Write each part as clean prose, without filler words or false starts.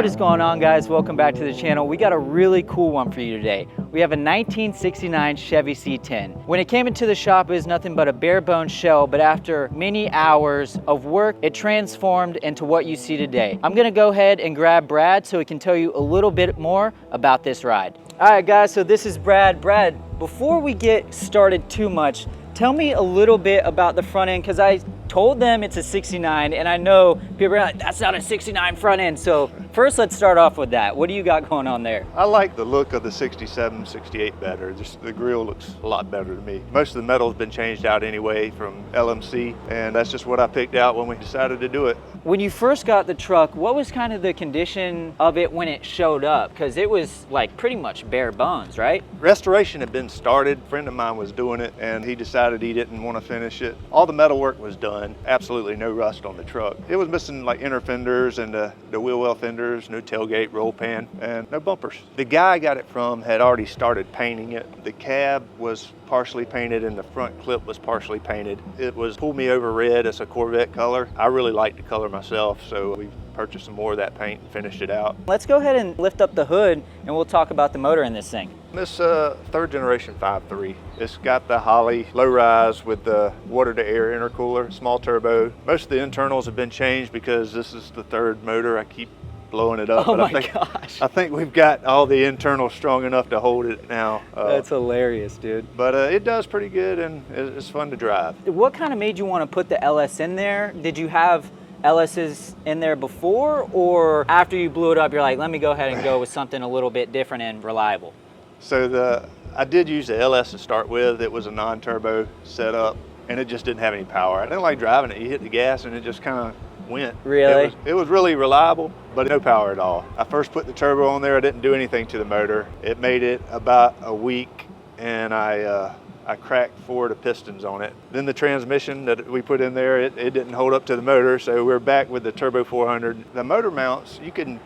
What is going on, guys? Welcome back to the channel. We got a really cool one for you today. We have a 1969 Chevy C10. When it came into the shop, it was nothing but a bare bones shell, but after many hours of work, it transformed into what you see today. I'm gonna go ahead and grab Brad so he can tell you a little bit more about this ride. All right, guys, so this is Brad. Brad, before we get started too much, tell me a little bit about the front end, because I told them it's a 69, and I know people are like, that's not a 69 front end. So first, let's start off with that. What do you got going on there? I like the look of the 67, 68 better. Just the grille looks a lot better to me. Most of the metal has been changed out anyway from LMC, and that's just what I picked out when we decided to do it. When you first got the truck, what was kind of the condition of it when it showed up? Because it was like pretty much bare bones, right? Restoration had been started. A friend of mine was doing it, and he decided he didn't want to finish it. All the metal work was done. Absolutely no rust on the truck. It was missing like inner fenders and the wheel well fenders, no tailgate, roll pan, and no bumpers. The guy I got it from had already started painting it. The cab was partially painted and the front clip was partially painted. It was pull me over red. It's a Corvette color. I really like the color myself, so we purchased some more of that paint and finished it out. Let's go ahead and lift up the hood and we'll talk about the motor in this thing. This third generation 5.3. It's got the Holley low rise with the water to air intercooler, small turbo. Most of the internals have been changed because this is the third motor. I keep blowing it up. Oh but my gosh. I think we've got all the internals strong enough to hold it now. That's hilarious, dude. But it does pretty good and it's fun to drive. What kind of made you want to put the LS in there? Did you have LS's in there before, or after you blew it up, you're like, let me go ahead and go with something a little bit different and reliable? So I did use the LS to start with. It was a non-turbo setup and it just didn't have any power. I didn't like driving it. You hit the gas and it just kind of went. Really? It was really reliable, but no power at all. I first put the turbo on there. I didn't do anything to the motor. It made it about a week and I cracked 4 of the pistons on it. Then the transmission that we put in there, it didn't hold up to the motor, so we're back with the Turbo 400. The motor mounts, you can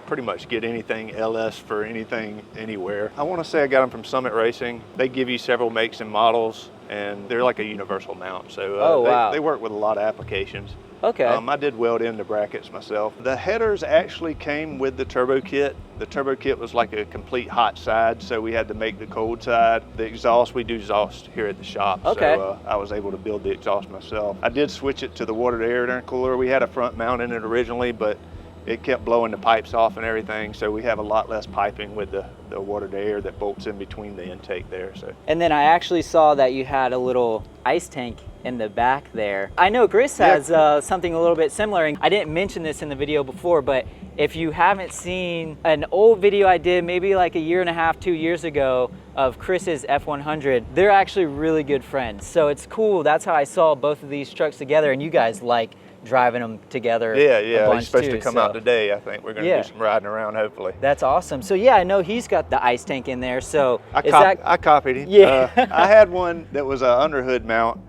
pretty much get anything LS for anything, anywhere. I want to say I got them from Summit Racing. They give you several makes and models, and they're like a universal mount, so wow. they work with a lot of applications. Okay. I did weld in the brackets myself. The headers actually came with the turbo kit. The turbo kit was like a complete hot side, so we had to make the cold side. The exhaust, we do exhaust here at the shop, okay. So I was able to build the exhaust myself. I did switch it to the water to air intercooler. We had a front mount in it originally, but it kept blowing the pipes off and everything, so we have a lot less piping with the water to air that bolts in between the intake there. So. And then I actually saw that you had a little ice tank in the back there. I know Chris has something a little bit similar, and I didn't mention this in the video before, but if you haven't seen an old video I did maybe like a year and a half, 2 years ago of Chris's F100, they're actually really good friends. So it's cool. That's how I saw both of these trucks together, and you guys like driving them together. Yeah, he's supposed to come out today. I think we're going to do some riding around, hopefully. That's awesome. So yeah, I know he's got the ice tank in there. So I copied him. Yeah. I had one that was an underhood mount,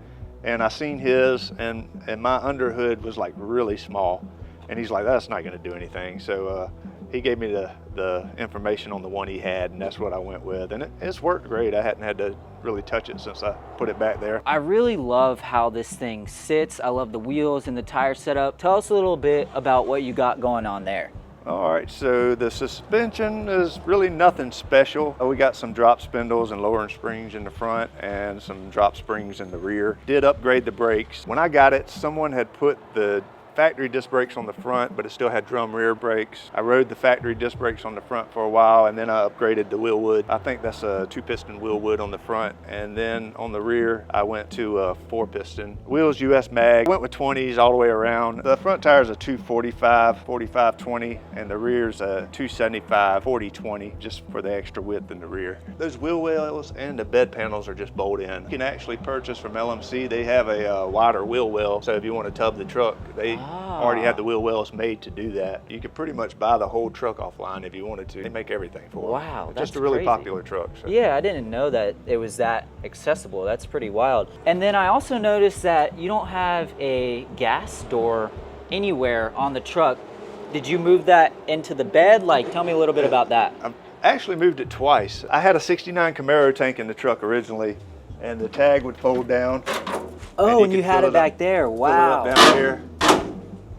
and I seen his, and my underhood was like really small, and he's like, that's not going to do anything. So he gave me the information on the one he had, and that's what I went with, and it's worked great. I hadn't had to really touch it since I put it back there. I really love how this thing sits. I love the wheels and the tire setup. Tell us a little bit about what you got going on there. All right, so the suspension is really nothing special. We got some drop spindles and lowering springs in the front and some drop springs in the rear. Did upgrade the brakes. When I got it, someone had put the factory disc brakes on the front, but it still had drum rear brakes. I rode the factory disc brakes on the front for a while, and then I upgraded the wheel wood. I think that's a 2-piston wheel wood on the front, and then on the rear I went to a 4-piston. Wheels US mag, went with 20s all the way around. The front tire is a 245 45/20, and the rear's a 275 40/20, just for the extra width in the rear. Those wheel wells and the bed panels are just bolt in. You can actually purchase from LMC. They have a wider wheel well, so if you want to tub the truck, they already have the wheel wells made to do that. You could pretty much buy the whole truck offline if you wanted to. They make everything for it. Wow, that's just a really crazy. popular truck. So. Yeah, I didn't know that it was that accessible. That's pretty wild. And then I also noticed that you don't have a gas door anywhere on the truck. Did you move that into the bed? Like, tell me a little bit about that. I actually moved it twice. I had a 69 Camaro tank in the truck originally, and the tag would fold down. Oh, and you had it back there. Wow. Fill it up down here.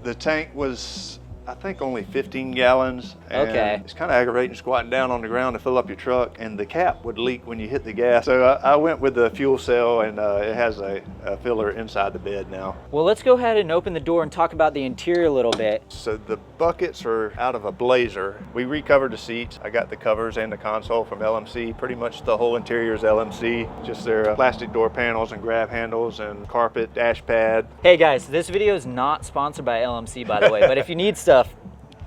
The tank was I think only 15 gallons. And Okay. it's kind of aggravating squatting down on the ground to fill up your truck, and the cap would leak when you hit the gas. So I went with the fuel cell, and it has a filler inside the bed now. Well, let's go ahead and open the door and talk about the interior a little bit. So the buckets are out of a Blazer. We recovered the seats. I got the covers and the console from LMC. Pretty much the whole interior is LMC. Just their plastic door panels and grab handles and carpet, dash pad. Hey guys, this video is not sponsored by LMC, by the way, but if you need stuff,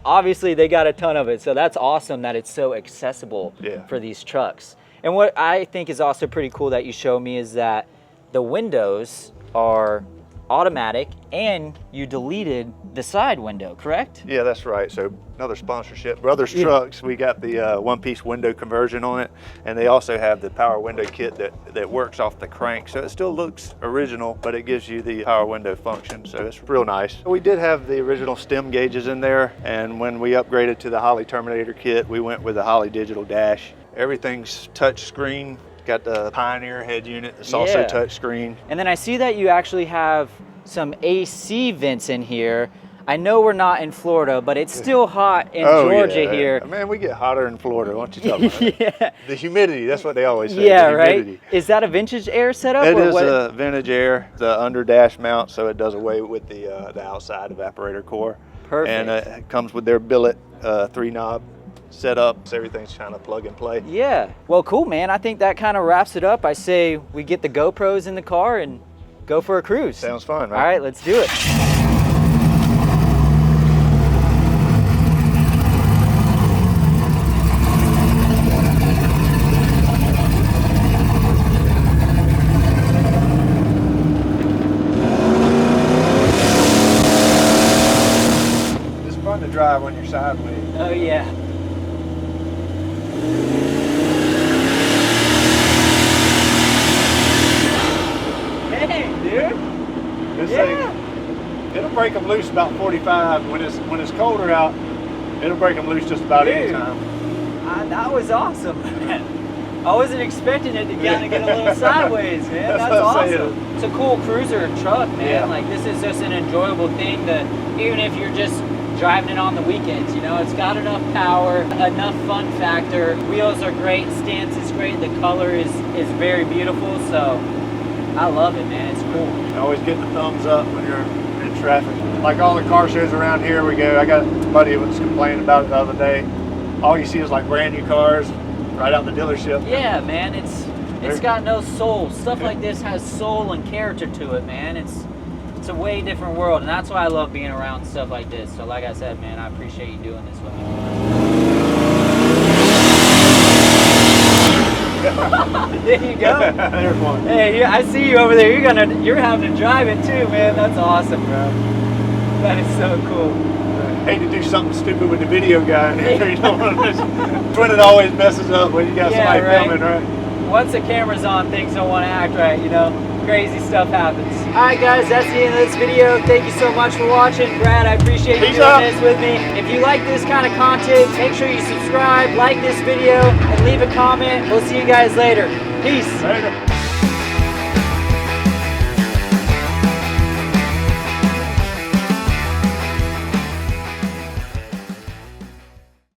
obviously they got a ton of it. So that's awesome that it's so accessible for these trucks. And what I think is also pretty cool that you show me is that the windows are automatic and you deleted the side window, correct? Yeah, that's right. So another sponsorship, Brothers Trucks, we got the one-piece window conversion on it, and they also have the power window kit that works off the crank. So it still looks original, but it gives you the power window function. So it's real nice. We did have the original stem gauges in there, and when we upgraded to the Holley Terminator kit, we went with the Holley digital dash. Everything's touch screen. Got the Pioneer head unit. It's also touch screen. And then I see that you actually have some AC vents in here. I know we're not in Florida, but it's still hot in Georgia here. Man, we get hotter in Florida. Why don't you talk about it? The humidity, that's what they always say. Yeah, the humidity. Right? Is that a vintage air setup? It is a vintage air, the under dash mount, so it does away with the outside evaporator core. Perfect. And it comes with their billet 3-knob setup, so everything's kind of plug and play. Yeah. Well, cool, man. I think that kind of wraps it up. I say we get the GoPros in the car and go for a cruise. Sounds fun, right? All right, let's do it. It's fun to drive when you're sideways. Oh, yeah. Dang, dude. This thing, it'll break them loose about 45. When it's colder out, it'll break them loose just about any time. That was awesome, man. I wasn't expecting it to kind of get a little sideways, man. That's awesome. It's a cool cruiser truck, man. Yeah. Like, this is just an enjoyable thing that even if you're just driving it on the weekends, you know, it's got enough power, enough fun factor. Wheels are great, stance is great, the color is very beautiful, so I love it, man. It's cool. You always get the thumbs up when you're in traffic. Like all the car shows around here, we go. I got a buddy who was complaining about it the other day. All you see is like brand new cars right out the dealership. Yeah, man, it's got no soul. Stuff like this has soul and character to it, man. It's a way different world, and that's why I love being around stuff like this. So like I said, man, I appreciate you doing this with me. There you go. There's one. Hey, I see you over there. You're having to drive it too, man. That's awesome, bro. That is so cool. Hate to do something stupid with the video guy in here. You know what It's when it always messes up when you got somebody filming, right? Once the camera's on, things don't want to act right, you know? Crazy stuff happens. All right, guys, that's the end of this video. Thank you so much for watching. Brad, I appreciate you doing this with me. If you like this kind of content, make sure you subscribe, like this video, and leave a comment. We'll see you guys later. Peace. Later.